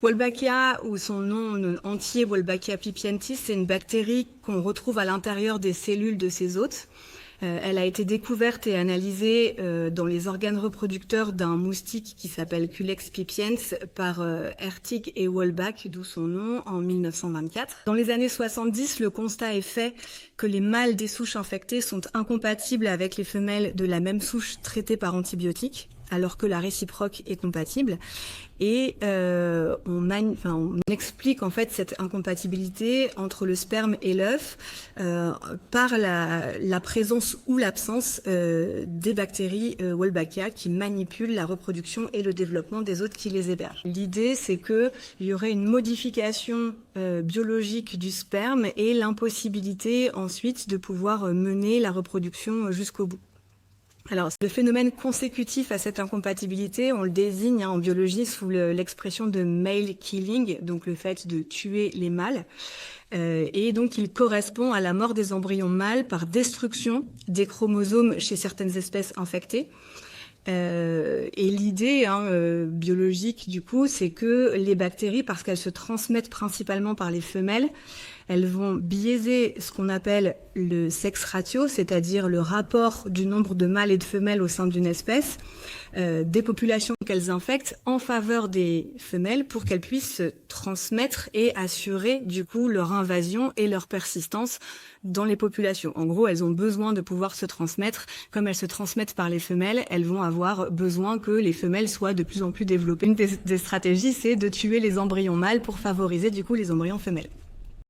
Wolbachia, ou son nom entier Wolbachia pipientis, c'est une bactérie qu'on retrouve à l'intérieur des cellules de ses hôtes. Elle a été découverte et analysée dans les organes reproducteurs d'un moustique qui s'appelle Culex pipiens par Hertig et Wolbach, d'où son nom, en 1924. Dans les années 70, le constat est fait que les mâles des souches infectées sont incompatibles avec les femelles de la même souche traitée par antibiotiques, alors que la réciproque est compatible. Et on explique en fait cette incompatibilité entre le sperme et l'œuf par la présence ou l'absence des bactéries Wolbachia qui manipulent la reproduction et le développement des hôtes qui les hébergent. L'idée, c'est qu'il y aurait une modification biologique du sperme et l'impossibilité ensuite de pouvoir mener la reproduction jusqu'au bout. Alors, le phénomène consécutif à cette incompatibilité, on le désigne en biologie sous l'expression de male killing, donc le fait de tuer les mâles. Et donc, il correspond à la mort des embryons mâles par destruction des chromosomes chez certaines espèces infectées. Et l'idée biologique, du coup, c'est que les bactéries, parce qu'elles se transmettent principalement par les femelles, elles vont biaiser ce qu'on appelle le sex ratio, c'est-à-dire le rapport du nombre de mâles et de femelles au sein d'une espèce, des populations qu'elles infectent en faveur des femelles pour qu'elles puissent se transmettre et assurer du coup leur invasion et leur persistance dans les populations. En gros, elles ont besoin de pouvoir se transmettre. Comme elles se transmettent par les femelles, elles vont avoir besoin que les femelles soient de plus en plus développées. Une des stratégies, c'est de tuer les embryons mâles pour favoriser du coup les embryons femelles.